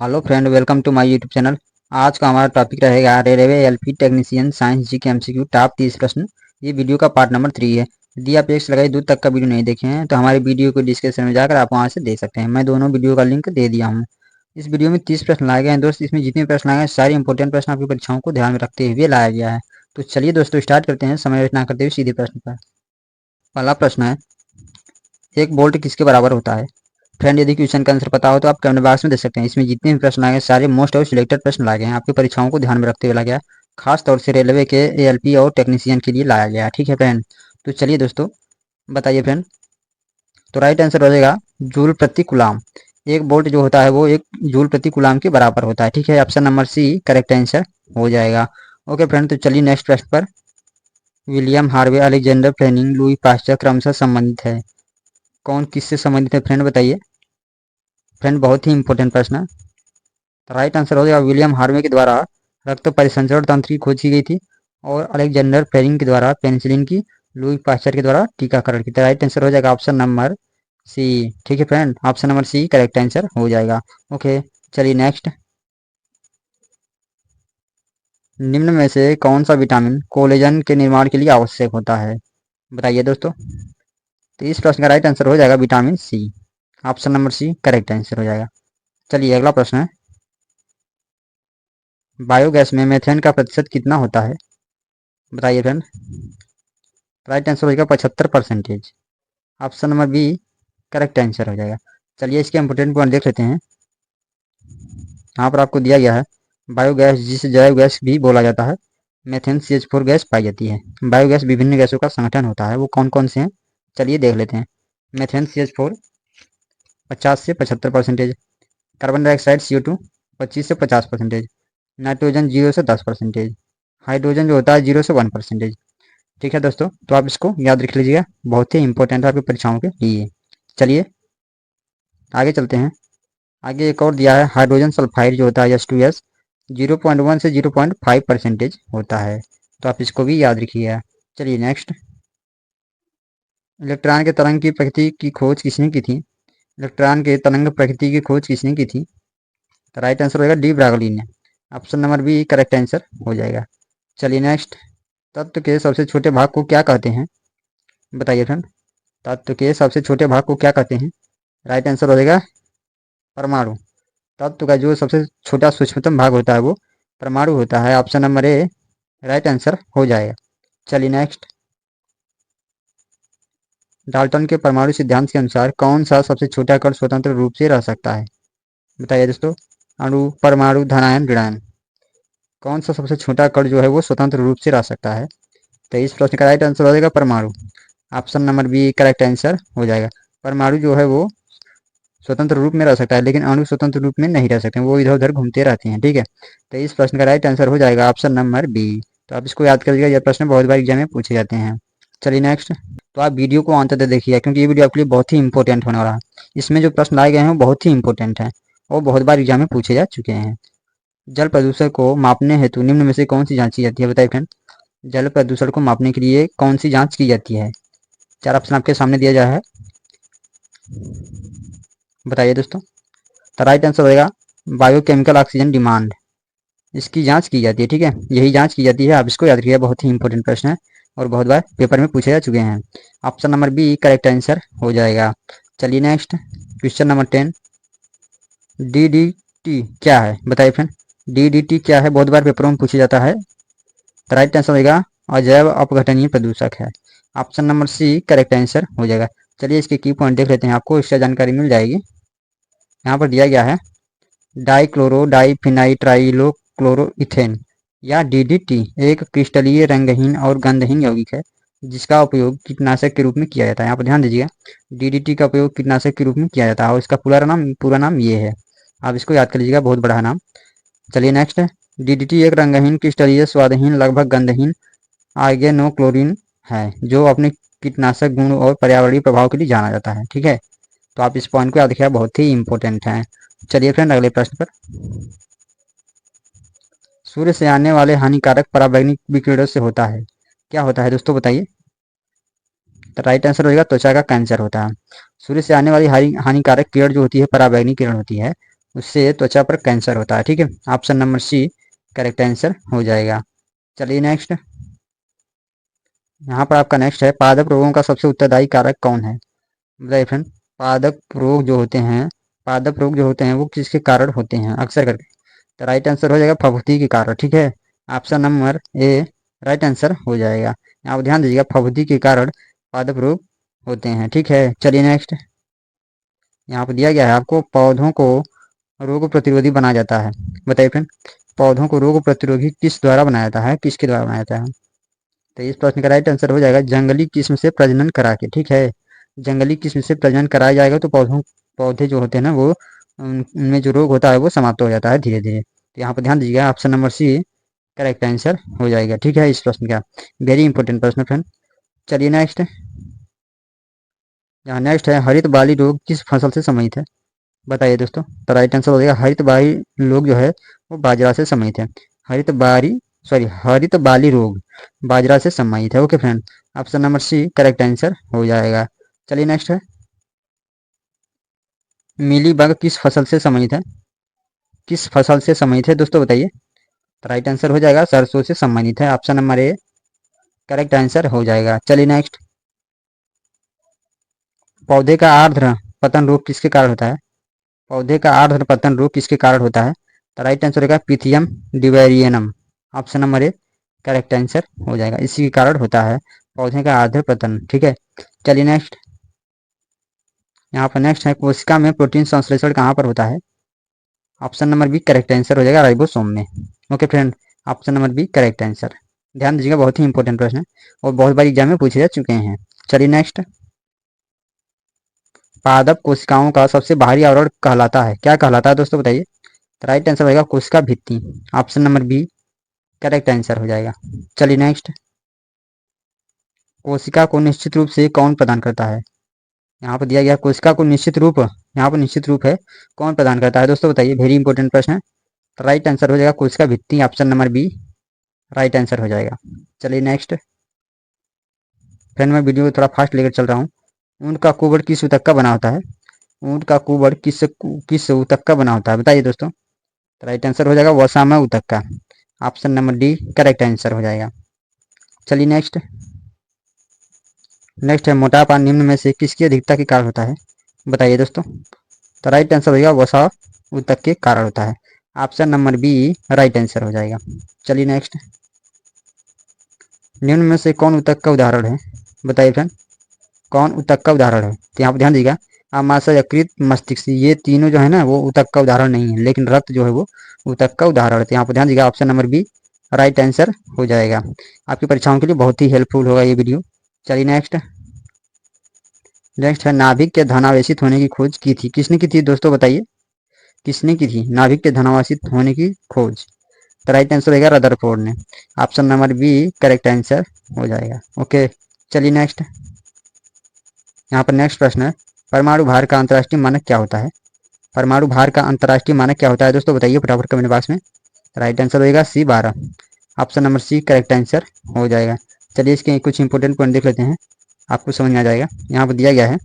Hello friend, welcome to my YouTube channel. आज का हमारा टॉपिक रहेगा railway LP technician science G K MCQ top 30 प्रश्न। ये वीडियो का पार्ट नंबर 3 है। यदि आप एक से लगाई दूर तक का वीडियो नहीं देखे हैं तो हमारे वीडियो को डिस्क्रिप्शन में जाकर आप वहां से देख सकते हैं। मैं दोनों वीडियो का लिंक दे दिया हूँ। इस वीडियो में 30 प्रश्न लाए गए हैं दोस्त। इसमें जितने प्रश्न लाए गए सारे इंपॉर्टेंट प्रश्न आपकी परीक्षाओं को ध्यान में रखते हुए लाया गया है। तो चलिए दोस्तों, स्टार्ट करते हैं समय वेस्ट ना करते हुए सीधे प्रश्न पर। पहला प्रश्न है, एक बोल्ट किसके बराबर होता है? फ्रेंड, यदि क्वेश्चन का आंसर पता हो तो आप कमेंट बॉक्स में दे सकते हैं। इसमें जितने भी प्रश्न आए हैं सारे मोस्ट और सिलेक्टेड प्रश्न लाए गए हैं, आपकी परीक्षाओं को ध्यान में रखते हुए लाया गया है। खास तौर से रेलवे के एएलपी और टेक्नीशियन के लिए लाया गया है। ठीक है फ्रेंड, तो चलिए दोस्तों बताइए फ्रेंड। तो राइट आंसर हो जाएगा जूल प्रति कुलाम। एक बोल्ट जो होता है वो एक जूल प्रति कुलाम के बराबर होता है। ठीक है, option number C correct answer हो जाएगा। ओके फ्रेंड, तो चलिए नेक्स्ट प्रश्न पर। William Harvey, Alexander Fleming, Louis Pasteur क्रमशः संबंधित है। कौन किससे संबंधित है फ्रेंड, बताइए। फ्रेंड, बहुत ही इंपॉर्टेंट प्रश्न है। राइट आंसर हो जाएगा विलियम हार्वे के द्वारा रक्त परिसंचरण तंत्र की खोज की गई थी और अलेक्जेंडर फ्लेमिंग के द्वारा पेनिसिलिन की, लुई पास्चर के द्वारा टीकाकरण की। राइट आंसर हो जाएगा ऑप्शन नंबर सी। ठीक है friend, option number C correct answer हो जाएगा। ओके, चलिए नेक्स्ट। निम्न में से कौन सा विटामिन कोलेजन के निर्माण के लिए आवश्यक होता है, बताइए दोस्तों। तो इस प्रश्न का राइट आंसर हो जाएगा vitamin C. Option number C correct answer हो जाएगा। चलिए अगला प्रश्न है, बायोगैस में मेथेन का प्रतिशत कितना होता है, बताइए फ्रेंड। राइट आंसर हो जाएगा 75%। Option number B correct answer हो जाएगा। चलिए इसके इंपोर्टेंट पॉइंट देख लेते हैं। यहाँ पर आपको दिया गया है बायोगैस, जिसे जैव गैस भी बोला जाता है, मेथेन CH4 गैस पाई जाती है। बायोगैस विभिन्न गैसों का संगठन होता है, वो कौन कौन से हैं चलिए देख लेते हैं। मेथेन CH4 50 से 75%, कार्बन डाइऑक्साइड CO2 25 से 50%, नाइट्रोजन 0 से 10%, हाइड्रोजन जो होता है 0 से 1%। ठीक है दोस्तों, तो आप इसको याद रख लीजिएगा, बहुत ही इंपॉर्टेंट है आपकी परीक्षाओं के लिए। चलिए आगे चलते हैं। आगे एक और दिया है हाइड्रोजन सल्फाइड जो होता है H2S 0.1 से 0.5% होता है, तो आप इसको भी याद रखिएगा। चलिए नेक्स्ट। इलेक्ट्रॉन के तरंग की प्रकृति की खोज किसने की थी? इलेक्ट्रॉन के तरंग प्रकृति की खोज किसने की थी? तो राइट आंसर होगा डी ब्रागली ने। Option number B correct answer हो जाएगा। चलिए नेक्स्ट। तत्व के सबसे छोटे भाग को क्या कहते हैं, बताइए फ्रेंड। तत्व के सबसे छोटे भाग को क्या कहते हैं? राइट आंसर हो जाएगा परमाणु। तत्व का जो सबसे छोटा सूक्ष्मतम भाग होता है वो परमाणु होता है। ऑप्शन नंबर ए राइट आंसर हो जाएगा। चलिए नेक्स्ट। डाल्टन के परमाणु सिद्धांत के अनुसार कौन सा सबसे छोटा कण स्वतंत्र रूप से रह सकता है, बताइए दोस्तों। अणु, परमाणु, धनायन, ऋणायन, कौन सा सबसे छोटा कण जो है वो स्वतंत्र रूप से रह सकता है? तो इस प्रश्न का राइट आंसर हो जाएगा परमाणु। Option number B correct answer हो जाएगा। परमाणु जो है वो स्वतंत्र रूप में रह सकता है, लेकिन अणु स्वतंत्र रूप में नहीं रह सकते, वो इधर उधर घूमते रहते हैं। ठीक है, तो इस प्रश्न का राइट आंसर हो जाएगा ऑप्शन नंबर बी। तो आप इसको याद कर लीजिएगा, यह प्रश्न बहुत बार एग्जाम में पूछे जाते हैं। चलिए नेक्स्ट। तो आप वीडियो को अंत तक देखिए, क्योंकि ये वीडियो आपके लिए बहुत ही इंपॉर्टेंट होने वाला है। इसमें जो प्रश्न लाए गए हैं वो बहुत ही इंपॉर्टेंट है और बहुत बार एग्जाम में पूछे जा चुके हैं। जल प्रदूषण को मापने हेतु निम्न में से कौन सी जांच की जाती है, बताइए फ्रेंड। जल प्रदूषण को मापने के लिए कौन सी जांच की जाती है? चार ऑप्शन आपके सामने दिया गया है, बताइए दोस्तों। तो राइट आंसर होगा बायोकेमिकल ऑक्सीजन डिमांड, इसकी जांच की जाती है। ठीक है, यही जांच की जाती है, आप इसको याद रखिएगा, बहुत ही इंपॉर्टेंट प्रश्न है और बहुत बार पेपर में पूछे जा चुके हैं। Option number B correct answer हो जाएगा। चलिए नेक्स्ट। Question number 10। DDT क्या है, बताइए फ्रेंड। DDT क्या है, बहुत बार पेपरों में पूछा जाता है। तो राइट आंसर होगा अजैव अपघटनीय प्रदूषक है। Option number C correct answer हो जाएगा। चलिए इसके की पॉइंट देख लेते हैं, आपको इससे जानकारी मिल जाएगी। यहाँ पर दिया गया है डाइक्लोरो डाइफिनाइट्राइलो क्लोरोइथेन या DDT एक क्रिस्टलीय रंगहीन और गंधहीन यौगिक है जिसका उपयोग कीटनाशक के रूप में किया जाता है। यहाँ पर ध्यान दीजिएगा, DDT का उपयोग कीटनाशक के रूप में किया जाता है और इसका पूरा नाम ये है, आप इसको याद कर लीजिएगा, बहुत बड़ा नाम। चलिए नेक्स्ट। DDT एक रंगहीन क्रिस्टलीय स्वादहीन लगभग गंधहीन आर्गेनोक्लोरीन है जो अपने कीटनाशक गुण और पर्यावरणीय प्रभाव के लिए जाना जाता है। ठीक है, तो आप इस पॉइंट को याद रखिएगा, बहुत ही इंपॉर्टेंट है। चलिए फ्रेंड अगले प्रश्न पर। सूर्य से आने वाले हानिकारक पराबैंगनी विकिरणों से होता है, क्या होता है दोस्तों, बताइए। तो राइट आंसर होगा त्वचा का कैंसर होता है। सूर्य से आने वाली हानिकारक किरण जो होती है, पराबैंगनी किरण होती है, उससे त्वचा पर कैंसर होता है। ठीक है, option number C correct answer हो जाएगा। चलिए नेक्स्ट, यहाँ पर आपका नेक्स्ट है, पादप रोगों का सबसे उत्तरदायी कारक कौन है? बताइए फ्रेंड, पादप रोग जो होते हैं, पादप रोग जो होते हैं वो किसके कारण होते हैं अक्सर करके? तो राइट आंसर हो जाएगा फफूंदी के कारण। ठीक है, ऑप्शन नंबर ए राइट आंसर हो जाएगा। आप ध्यान दीजिएगा, फफूंदी के कारण पादप रोग होते हैं। ठीक है, चलिए नेक्स्ट, यहाँ पर दिया गया है आपको, पौधों को रोग प्रतिरोधी बनाया जाता है। बताइए फ्रेंड, पौधों को रोग प्रतिरोधी किस द्वारा बनाया जाता है, किसके द्वारा बनाया जाता है? तो इस प्रश्न का राइट आंसर हो जाएगा जंगली किस्म से प्रजनन करा के। ठीक है, जंगली किस्म से प्रजनन कराया जाएगा तो पौधे जो होते हैं ना वो उनमें जो रोग होता है वो समाप्त हो जाता है धीरे धीरे। तो यहाँ पर ध्यान दीजिएगा, option number C correct answer हो जाएगा। ठीक है, इस प्रश्न का वेरी इंपॉर्टेंट प्रश्न फ्रेंड। चलिए नेक्स्ट, यहाँ नेक्स्ट है, हरित बाली रोग किस फसल से संबंधित है? बताइए दोस्तों, तो राइट आंसर हो जाएगा हरित बाली रोग जो है वो बाजरा से संबंधित है। हरित बाली रोग बाजरा से संबंधित है। Okay friend, option number C correct answer हो जाएगा। चलिए नेक्स्ट है, मिली बग किस फसल से संबंधित है? किस फसल से संबंधित है दोस्तों बताइए? तो राइट आंसर हो जाएगा सरसों से संबंधित है। Option number A correct answer हो जाएगा। चलिए नेक्स्ट, पौधे का आर्द्र पतन रोग किसके कारण होता है? पौधे का आर्द्र पतन रोग किसके कारण होता है? तो राइट आंसर होगा Pythium debaryanum. Option number A correct answer हो जाएगा, इसी के कारण होता है पौधे का आर्द्र पतन। ठीक है, चलिए नेक्स्ट, यहाँ पर नेक्स्ट है, कोशिका में प्रोटीन संश्लेषण कहाँ पर होता है? Option number B correct answer हो जाएगा राइबोसोम में। Okay friend, option number B correct answer. ध्यान दीजिएगा, बहुत ही इंपॉर्टेंट प्रश्न है और बहुत बार एग्जाम में पूछे जा चुके हैं। चलिए नेक्स्ट, पादप कोशिकाओं का सबसे बाहरी आवरण कहलाता है, क्या कहलाता है दोस्तों बताइए? तो राइट आंसर होगा कोशिका भित्ति। Option number B correct answer हो जाएगा। चलिए नेक्स्ट, कोशिका को निश्चित रूप से कौन प्रदान करता है? यहाँ पर दिया गया कोशिका को निश्चित रूप, यहाँ पर निश्चित रूप है कौन प्रदान करता है दोस्तों बताइए? वेरी इंपॉर्टेंट प्रश्न है। तो राइट आंसर हो जाएगा कोशिका भित्ति। Option number B right answer हो जाएगा। चलिए नेक्स्ट, फ्रेंड मैं वीडियो को थोड़ा फास्ट लेकर चल रहा हूँ। ऊँट का कुबड़ किस ऊतक का बना होता है? ऊँट का कुबड़ किस ऊतक का बना होता है बताइए दोस्तों? तो राइट आंसर हो जाएगा वसामा ऊतक का। Option number D correct answer हो जाएगा। चलिए नेक्स्ट, नेक्स्ट है, मोटापा निम्न में से किसकी अधिकता के कारण होता है? बताइए दोस्तों? तो राइट आंसर हो जाएगा वसा ऊतक के कारण होता है। Option number B right answer हो जाएगा। चलिए नेक्स्ट, निम्न में से कौन ऊतक का उदाहरण है? बताइए फ्रेंड, कौन ऊतक का उदाहरण है? तो यहाँ पर ध्यान दीजिएगा, आमाशय, यकृत, मस्तिष्क, ये तीनों जो है ना वो ऊतक का उदाहरण नहीं है, लेकिन रक्त जो है वो ऊतक का उदाहरण है। तो यहाँ पर ध्यान दीजिएगा, option number B right answer हो जाएगा। आपकी परीक्षाओं के लिए बहुत ही हेल्पफुल होगा ये वीडियो। चलिए नेक्स्ट, नेक्स्ट है, नाभिक के धनावेशित होने की खोज की थी, किसने की थी दोस्तों बताइए? किसने की थी नाभिक के धनावेशित होने की खोज? तो राइट आंसर होगा रदरफोर्ड ने। Option number B correct answer हो जाएगा। ओके, चलिए नेक्स्ट, यहाँ पर नेक्स्ट प्रश्न है, परमाणु भार का अंतर्राष्ट्रीय मानक क्या होता है? परमाणु भार का अंतर्राष्ट्रीय मानक क्या होता है दोस्तों बताइए फटाफट कमेंट बॉक्स में। राइट आंसर होगा C12। Option number C correct answer हो जाएगा। चलिए इसके कुछ इंपोर्टेंट पॉइंट देख लेते हैं, आपको समझ में आ जाएगा। यहाँ पर दिया गया है,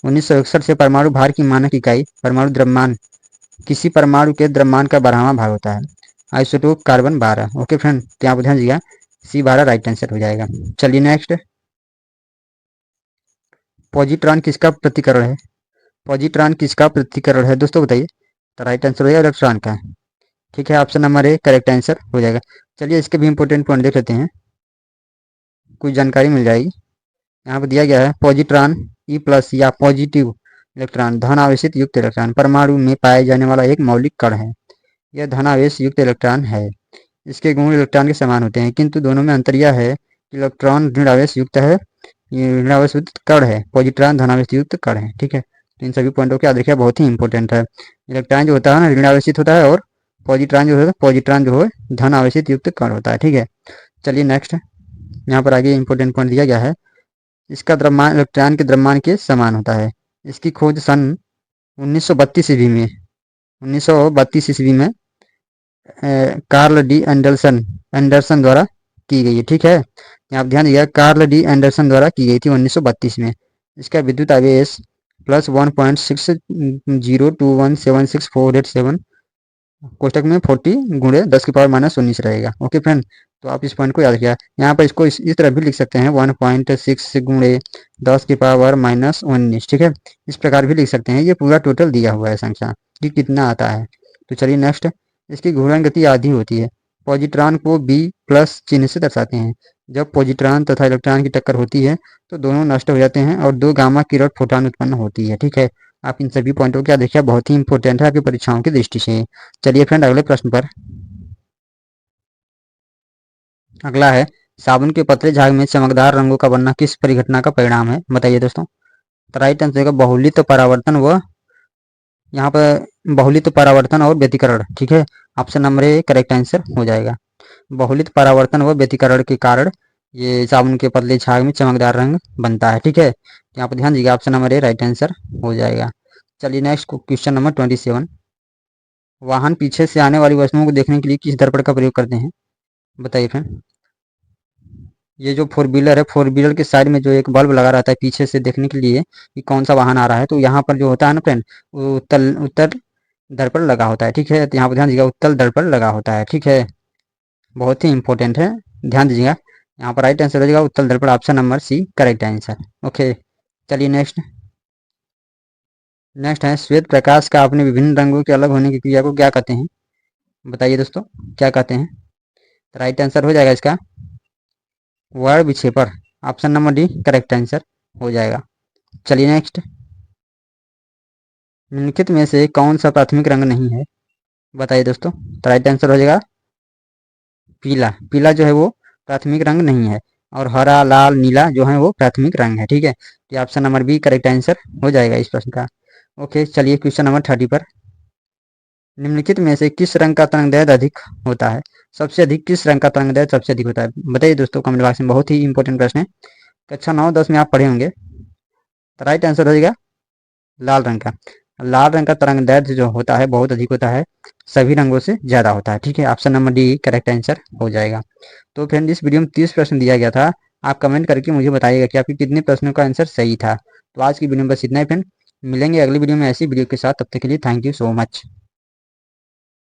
1961 से परमाणु भार की मानक इकाई परमाणु द्रव्यमान, किसी परमाणु के द्रव्यमान का 12वां भाग होता है, आइसोटोप कार्बन 12। ओके फ्रेंड, तो यहाँ पर ध्यान दीजिएगा C12 राइट आंसर हो जाएगा। चलिए नेक्स्ट, पॉजिट्रॉन किसका प्रतिकरण है? पॉजिट्रॉन किसका प्रतिकरण है दोस्तों बताइए? तो राइट आंसर हो जाएगा इलेक्ट्रॉन का। ठीक है, option number A correct answer हो जाएगा। चलिए इसके भी इंपॉर्टेंट पॉइंट देख लेते हैं, कुछ जानकारी मिल जाएगी। यहाँ पर दिया गया है, पॉजिट्रॉन ई प्लस या पॉजिटिव इलेक्ट्रॉन, धन आवेशित युक्त इलेक्ट्रॉन, परमाणु में पाए जाने वाला एक मौलिक कण है। यह धनावेश युक्त इलेक्ट्रॉन है। इसके गुण इलेक्ट्रॉन के समान होते हैं, किंतु दोनों में अंतर यह है कि इलेक्ट्रॉन ऋणावेश युक्त है, ऋणावेश युक्त कण है, पॉजिट्रॉन धनावेश युक्त कण है। ठीक है, तो इन सभी पॉइंटों को याद रखिए, बहुत ही इंपॉर्टेंट है। इलेक्ट्रॉन जो होता है ना ऋणावेशित होता है और पॉजिट्रॉन जो है धन आवेशित युक्त कण होता है। ठीक है, चलिए नेक्स्ट, यहाँ पर आगे इंपॉर्टेंट पॉइंट दिया गया है, इसका द्रव्यमान इलेक्ट्रॉन के द्रव्यमान के समान होता है। इसकी खोज सन 1932 ईस्वी में 1932 ईस्वी में कार्ल डी एंडरसन द्वारा की गई है। ठीक है, आप ध्यान दीजिएगा, कार्ल डी एंडरसन द्वारा की गई थी 1932 में। इसका विद्युत आवेश प्लस 1.60217648 कोष्टक में 40 गुणे 10 की पावर -19 रहेगा। ओके फ्रेंड, तो आप इस पॉइंट को याद किया। यहाँ पर इसको इस तरह भी लिख सकते हैं 1.6 गुणे 10 की पावर -19, ठीक है, इस प्रकार भी लिख सकते हैं। ये पूरा टोटल दिया हुआ है संख्या कि कितना आता है। तो चलिए नेक्स्ट, इसकी घूर्णन गति आधी होती है। पॉजिट्रॉन को बी प्लस चिन्ह से दर्शाते हैं। जब पॉजिट्रॉन तथा इलेक्ट्रॉन की टक्कर होती है तो दोनों नष्ट हो जाते हैं और दो गामा किरण फोटॉन उत्पन्न होती है, ठीक है। आप इन सभी पॉइंटों को क्या देखिए, बहुत ही इंपॉर्टेंट है आपकी परीक्षाओं की दृष्टि से। चलिए फ्रेंड अगले प्रश्न पर। अगला है, साबुन के पतले झाग में चमकदार रंगों का बनना किस परिघटना का परिणाम है, बताइए दोस्तों। तो राइट आंसर का बहुलित परावर्तन व यहाँ पर बहुलित परावर्तन और व्यतिकरण, ठीक है। Option number A correct answer हो जाएगा। बहुलित परावर्तन व व्यतिकरण के कारण ये साबुन के पतले झाग में चमकदार रंग बनता है, ठीक है। यहाँ पर ध्यान दीजिएगा, ऑप्शन नंबर ए राइट आंसर हो जाएगा। चलिए नेक्स्ट क्वेश्चन नंबर 27। वाहन पीछे से आने वाली वस्तुओं को देखने के लिए किस दर्पण का प्रयोग करते हैं, बताइए फ्रेंड। ये जो फोर व्हीलर है, फोर व्हीलर के साइड में जो एक बल्ब लगा रहता है पीछे से देखने के लिए कि कौन सा वाहन आ रहा है, तो यहाँ पर जो होता है ना फ्रेंड, वो उत्तल उत्तर दर्पण लगा होता है, ठीक है। तो यहाँ पर ध्यान दीजिएगा, उत्तल दर्पण लगा होता है, ठीक है। बहुत ही इंपॉर्टेंट है, ध्यान दीजिएगा। यहाँ पर राइट आंसर हो जाएगा उत्तल दर्पण, option number C correct answer. Okay, चलिए नेक्स्ट। नेक्स्ट है, श्वेत प्रकाश का अपने विभिन्न रंगों के अलग होने की क्रिया को क्या कहते हैं, बताइए दोस्तों, क्या कहते हैं। राइट आंसर हो जाएगा इसका वर्ण विक्षेपण, option number D correct answer हो जाएगा। चलिए नेक्स्ट। निम्नलिखित में से कौन सा प्राथमिक रंग नहीं है, बताइए दोस्तों। तो राइट आंसर हो जाएगा पीला। पीला जो है वो प्राथमिक रंग नहीं है, और हरा लाल नीला जो है वो प्राथमिक रंग है, ठीक है। तो option number B correct answer हो जाएगा इस प्रश्न का। ओके, चलिए क्वेश्चन नंबर 30 पर। निम्नलिखित में से किस रंग का तरंगदैर्ध्य अधिक होता है, सबसे अधिक किस रंग का तरंगदैर्ध्य सबसे अधिक होता है, बताइए दोस्तों कमेंट बॉक्स में। बहुत ही इंपॉर्टेंट प्रश्न है, कक्षा 9-10 में आप पढ़े होंगे। तो राइट आंसर हो जाएगा लाल रंग का। लाल रंग का तरंगदैर्ध्य जो होता है बहुत अधिक होता है, सभी रंगों से ज्यादा होता है, ठीक है। Option number D correct answer हो जाएगा। तो फ्रेंड इस वीडियो में 30 प्रश्न दिया गया था, आप कमेंट करके मुझे बताइएगा कि आपके कितने प्रश्नों का आंसर सही था। तो आज की वीडियो में बस इतना ही फ्रेंड, मिलेंगे अगली वीडियो में ऐसी वीडियो के साथ, तब तक के लिए थैंक यू सो मच।